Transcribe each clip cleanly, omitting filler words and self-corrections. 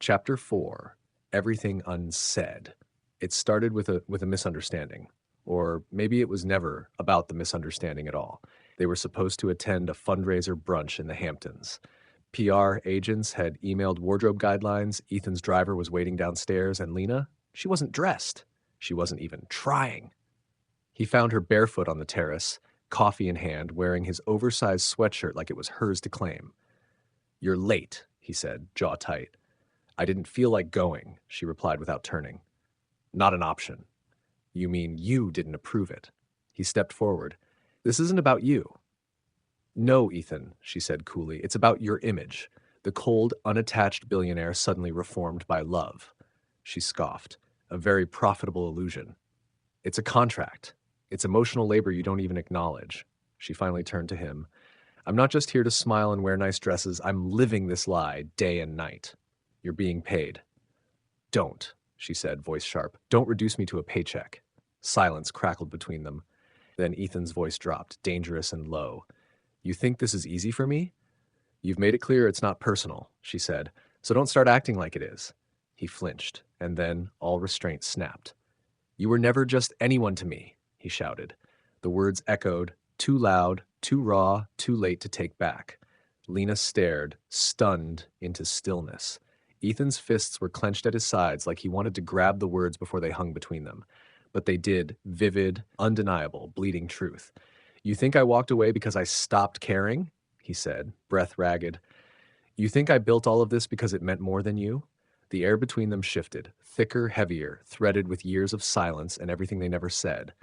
Chapter 4, Everything Unsaid. It started with a misunderstanding. Or maybe it was never about the misunderstanding at all. They were supposed to attend a fundraiser brunch in the Hamptons. PR agents had emailed wardrobe guidelines, Ethan's driver was waiting downstairs, and Lena, she wasn't dressed. She wasn't even trying. He found her barefoot on the terrace, coffee in hand, wearing his oversized sweatshirt like it was hers to claim. "You're late," he said, jaw tight. "I didn't feel like going," she replied without turning. "Not an option." "You mean you didn't approve it?" He stepped forward. "This isn't about you." "No, Ethan," she said coolly. "It's about your image. The cold, unattached billionaire suddenly reformed by love." She scoffed. "A very profitable illusion." "It's a contract. It's emotional labor you don't even acknowledge." She finally turned to him. "I'm not just here to smile and wear nice dresses. I'm living this lie day and night. You're being paid." "Don't," she said, voice sharp. "Don't reduce me to a paycheck." Silence crackled between them. Then Ethan's voice dropped, dangerous and low. "You think this is easy for me?" "You've made it clear it's not personal," she said, "so don't start acting like it is." He flinched, and then all restraint snapped. "You were never just anyone to me," he shouted. The words echoed, too loud, too raw, too late to take back. Lena stared, stunned, into stillness. Ethan's fists were clenched at his sides like he wanted to grab the words before they hung between them. But they did, vivid, undeniable, bleeding truth. "You think I walked away because I stopped caring?" he said, breath ragged. "You think I built all of this because it meant more than you?" The air between them shifted, thicker, heavier, threaded with years of silence and everything they never said.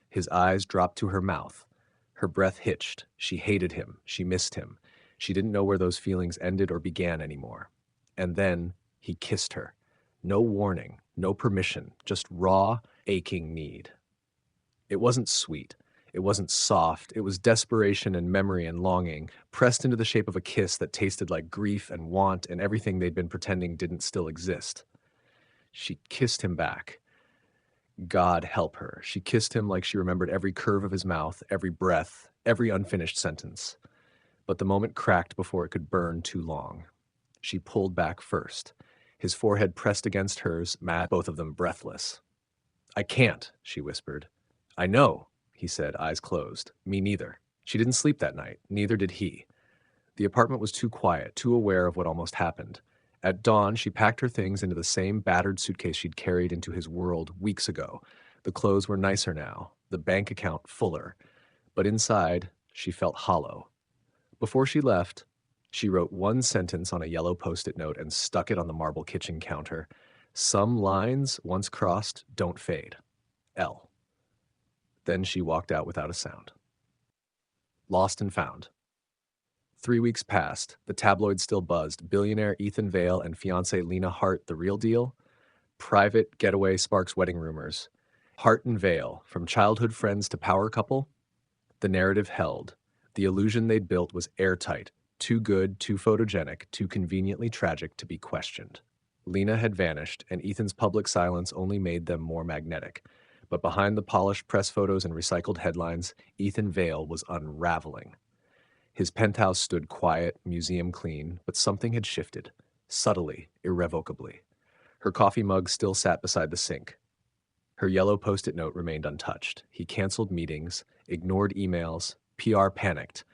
His eyes dropped to her mouth. Her breath hitched. She hated him. She missed him. She didn't know where those feelings ended or began anymore. And then he kissed her. No warning, no permission, just raw, aching need. It wasn't sweet. It wasn't soft. It was desperation and memory and longing, pressed into the shape of a kiss that tasted like grief and want and everything they'd been pretending didn't still exist. She kissed him back. God help her. She kissed him like she remembered every curve of his mouth, every breath, every unfinished sentence. But the moment cracked before it could burn too long. She pulled back first. His forehead pressed against hers, both of them breathless. "I can't," she whispered. "I know," he said, eyes closed. "Me neither." She didn't sleep that night. Neither did he. The apartment was too quiet, too aware of what almost happened. At dawn, she packed her things into the same battered suitcase she'd carried into his world weeks ago. The clothes were nicer now, the bank account fuller. But inside, she felt hollow. Before she left, she wrote one sentence on a yellow Post-it note and stuck it on the marble kitchen counter. "Some lines, once crossed, don't fade. L." Then she walked out without a sound. Lost and found. 3 weeks passed. The tabloids still buzzed. Billionaire Ethan Vale and fiancée Lena Hart, the real deal? Private getaway sparks wedding rumors. Hart and Vale, from childhood friends to power couple? The narrative held. The illusion they'd built was airtight, too good, too photogenic, too conveniently tragic to be questioned. Lena had vanished, and Ethan's public silence only made them more magnetic. But behind the polished press photos and recycled headlines, Ethan Vale was unraveling. His penthouse stood quiet, museum clean, but something had shifted, subtly, irrevocably. Her coffee mug still sat beside the sink. Her yellow Post-it note remained untouched. He canceled meetings, ignored emails, PR panicked.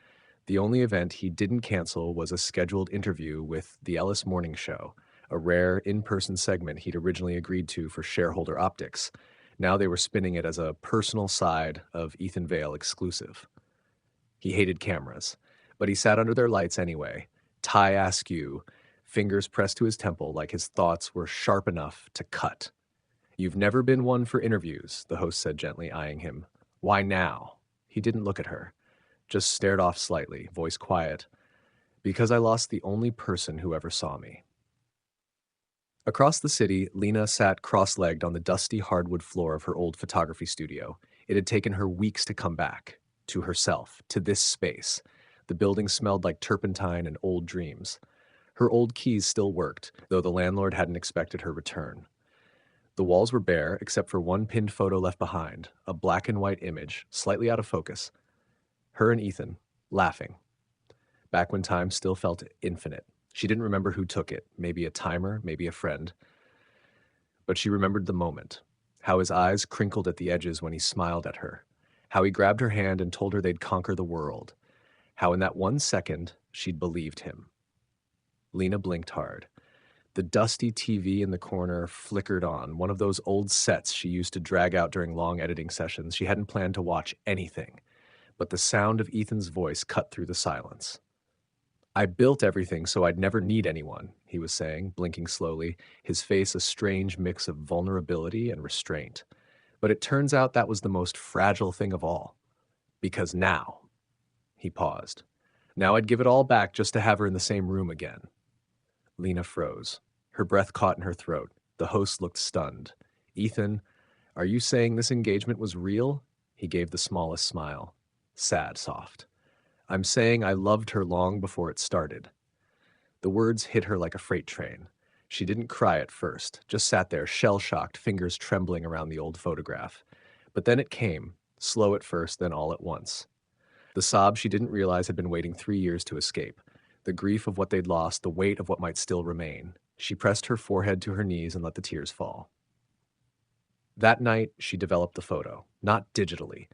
The only event he didn't cancel was a scheduled interview with the Ellis Morning Show, a rare in-person segment he'd originally agreed to for shareholder optics. Now they were spinning it as a personal side of Ethan Vale exclusive. He hated cameras, but he sat under their lights anyway, tie askew, fingers pressed to his temple like his thoughts were sharp enough to cut. "You've never been one for interviews," the host said gently, eyeing him. "Why now?" He didn't look at her, just stared off slightly, voice quiet. "Because I lost the only person who ever saw me." Across the city, Lena sat cross-legged on the dusty hardwood floor of her old photography studio. It had taken her weeks to come back, to herself, to this space. The building smelled like turpentine and old dreams. Her old keys still worked, though the landlord hadn't expected her return. The walls were bare, except for one pinned photo left behind, a black and white image, slightly out of focus. Her and Ethan, laughing. Back when time still felt infinite. She didn't remember who took it, maybe a timer, maybe a friend. But she remembered the moment, how his eyes crinkled at the edges when he smiled at her, how he grabbed her hand and told her they'd conquer the world, how in that 1 second she'd believed him. Lena blinked hard. The dusty TV in the corner flickered on, one of those old sets she used to drag out during long editing sessions. She hadn't planned to watch anything, but the sound of Ethan's voice cut through the silence. I built everything so I'd never need anyone, he was saying, blinking slowly, his face a strange mix of vulnerability and restraint. But it turns out that was the most fragile thing of all. Because now, he paused. Now I'd give it all back just to have her in the same room again. Lena froze. Her breath caught in her throat. The host looked stunned. Ethan, are you saying this engagement was real? He gave the smallest smile. Sad, soft. I'm saying I loved her long before it started. The words hit her like a freight train. She didn't cry at first, just sat there shell-shocked, fingers trembling around the old photograph. But then it came, slow at first, then all at once. The sob she didn't realize had been waiting 3 years to escape. The grief of what they'd lost, the weight of what might still remain. She pressed her forehead to her knees and let the tears fall. That night, she developed the photo, not digitally,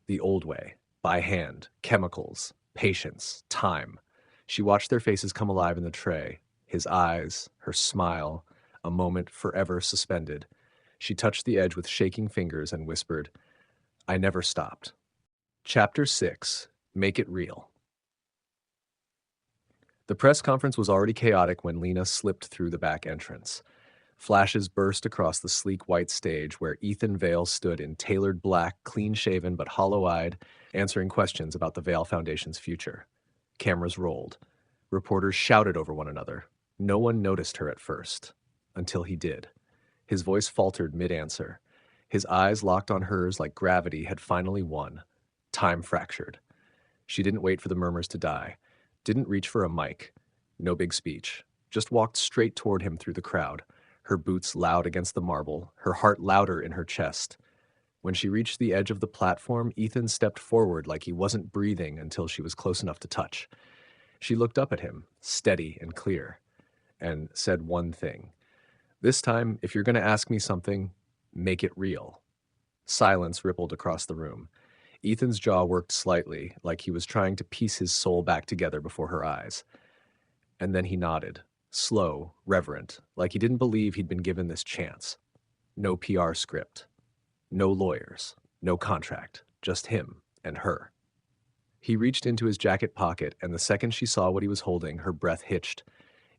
the old way, by hand, chemicals, patience, time. She watched their faces come alive in the tray, his eyes, her smile, a moment forever suspended. She touched the edge with shaking fingers and whispered, I never stopped. Chapter 6, Make It Real. The press conference was already chaotic when Lena slipped through the back entrance. Flashes burst across the sleek white stage where Ethan Vale stood in tailored black, clean-shaven but hollow-eyed, answering questions about the Vale Foundation's future. Cameras rolled. Reporters shouted over one another. No one noticed her at first, until he did. His voice faltered mid-answer. His eyes locked on hers like gravity had finally won. Time fractured. She didn't wait for the murmurs to die. Didn't reach for a mic. No big speech. Just walked straight toward him through the crowd, her boots loud against the marble, her heart louder in her chest. When she reached the edge of the platform, Ethan stepped forward like he wasn't breathing until she was close enough to touch. She looked up at him, steady and clear, and said one thing. This time, if you're going to ask me something, make it real. Silence rippled across the room. Ethan's jaw worked slightly, like he was trying to piece his soul back together before her eyes. And then he nodded, slow, reverent, like he didn't believe he'd been given this chance. No PR script. No lawyers. No contract. Just him and her. He reached into his jacket pocket, and the second she saw what he was holding, her breath hitched.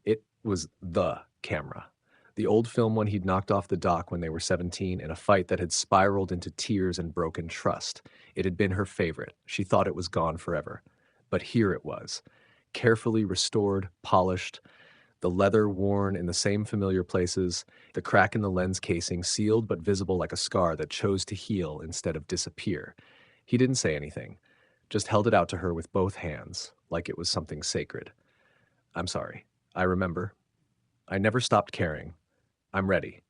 It was the camera. The old film one he'd knocked off the dock when they were 17 in a fight that had spiraled into tears and broken trust. It had been her favorite. She thought it was gone forever. But here it was. Carefully restored, polished, the leather worn in the same familiar places, the crack in the lens casing sealed but visible like a scar that chose to heal instead of disappear. He didn't say anything, just held it out to her with both hands, like it was something sacred. I'm sorry. I remember. I never stopped caring. I'm ready.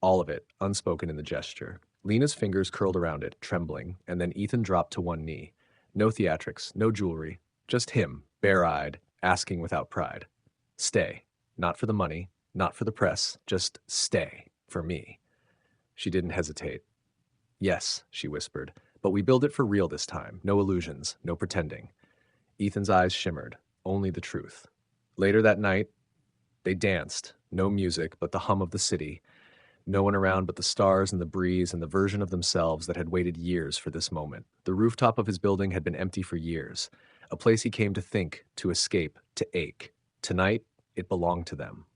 All of it, unspoken in the gesture. Lena's fingers curled around it, trembling, and then Ethan dropped to one knee. No theatrics, no jewelry, just him, bare-eyed, asking without pride. Stay. Not for the money, not for the press, just stay, for me. She didn't hesitate. Yes, she whispered, but we build it for real this time. No illusions, no pretending. Ethan's eyes shimmered, only the truth. Later that night, they danced. No music, but the hum of the city. No one around but the stars and the breeze and the version of themselves that had waited years for this moment. The rooftop of his building had been empty for years, a place he came to think, to escape, to ache. Tonight, it belonged to them.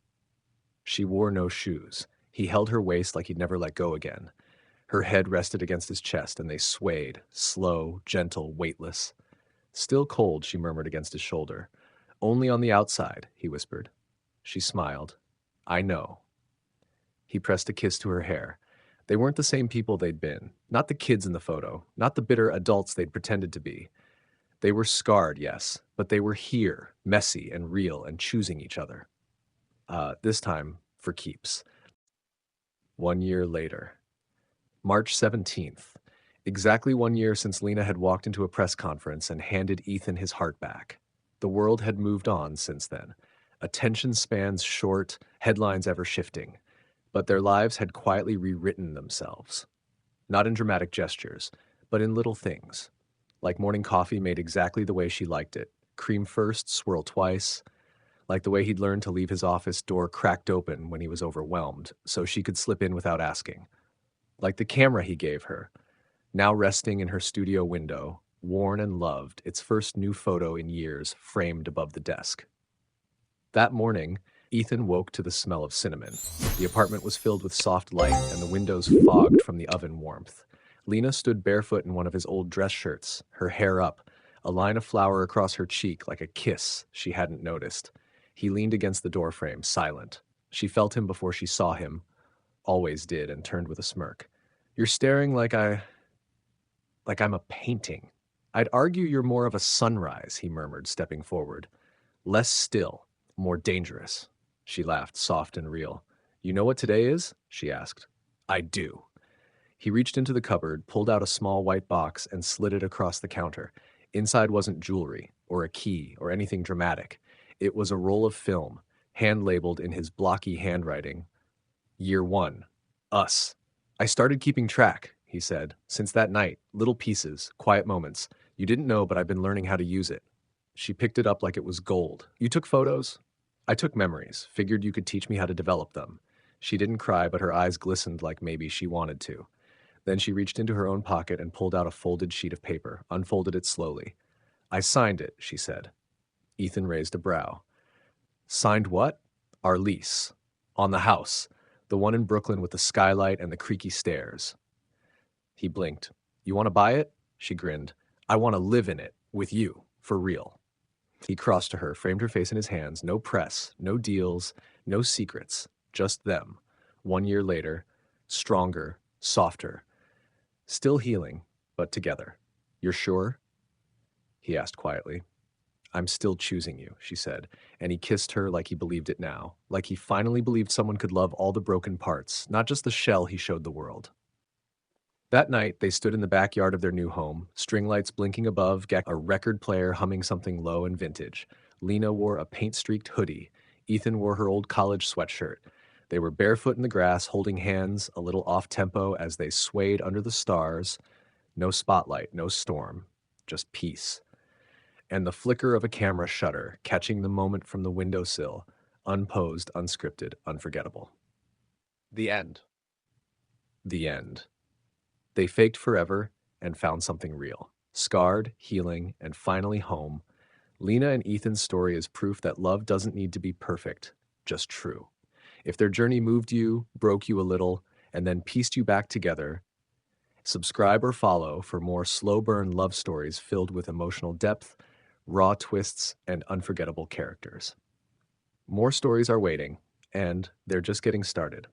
She wore no shoes. He held her waist like he'd never let go again. Her head rested against his chest, and they swayed, slow, gentle, weightless. Still cold, she murmured against his shoulder. Only on the outside, he whispered. She smiled. I know. He pressed a kiss to her hair. They weren't the same people they'd been. Not the kids in the photo. Not the bitter adults they'd pretended to be. They were scarred, yes, but they were here, messy and real and choosing each other. This time, for keeps. 1 year later. March 17th. Exactly 1 year since Lena had walked into a press conference and handed Ethan his heart back. The world had moved on since then. attention spans short, headlines ever shifting. But their lives had quietly rewritten themselves. Not in dramatic gestures, but in little things. Like morning coffee made exactly the way she liked it. Cream first, swirl twice. Like the way he'd learned to leave his office door cracked open when he was overwhelmed, so she could slip in without asking. Like the camera he gave her, now resting in her studio window, worn and loved, its first new photo in years framed above the desk. That morning, Ethan woke to the smell of cinnamon. The apartment was filled with soft light and the windows fogged from the oven warmth. Lena stood barefoot in one of his old dress shirts, her hair up, a line of flour across her cheek like a kiss she hadn't noticed. He leaned against the doorframe, silent. She felt him before she saw him, always did, and turned with a smirk. "You're staring like I'm a painting." "I'd argue you're more of a sunrise," he murmured, stepping forward. "Less still, more dangerous." She laughed, soft and real. "You know what today is?" she asked. "I do." He reached into the cupboard, pulled out a small white box, and slid it across the counter. Inside wasn't jewelry, or a key, or anything dramatic. It was a roll of film, hand-labeled in his blocky handwriting. Year 1. Us. "I started keeping track," he said. "Since that night, little pieces, quiet moments. You didn't know, but I've been learning how to use it." She picked it up like it was gold. "You took photos?" "I took memories. Figured you could teach me how to develop them." She didn't cry, but her eyes glistened like maybe she wanted to. Then she reached into her own pocket and pulled out a folded sheet of paper, unfolded it slowly. "I signed it," she said. Ethan raised a brow. "Signed what?" "Our lease. On the house. The one in Brooklyn with the skylight and the creaky stairs." He blinked. "You want to buy it?" She grinned. "I want to live in it. With you. For real." He crossed to her, framed her face in his hands. No press, no deals, no secrets. Just them. 1 year later, stronger, softer. Still healing, but together. "You're sure?" he asked quietly. "I'm still choosing you," she said, and he kissed her like he believed it now, like he finally believed someone could love all the broken parts, not just the shell he showed the world. That night, they stood in the backyard of their new home, string lights blinking above, a record player humming something low and vintage. Lena wore a paint-streaked hoodie. Ethan wore her old college sweatshirt. They were barefoot in the grass, holding hands, a little off-tempo as they swayed under the stars. No spotlight, no storm, just peace. And the flicker of a camera shutter, catching the moment from the windowsill, unposed, unscripted, unforgettable. The end. The end. They faked forever and found something real. Scarred, healing, and finally home. Lena and Ethan's story is proof that love doesn't need to be perfect, just true. If their journey moved you, broke you a little, and then pieced you back together, subscribe or follow for more slow burn love stories filled with emotional depth, raw twists, and unforgettable characters. More stories are waiting, and they're just getting started.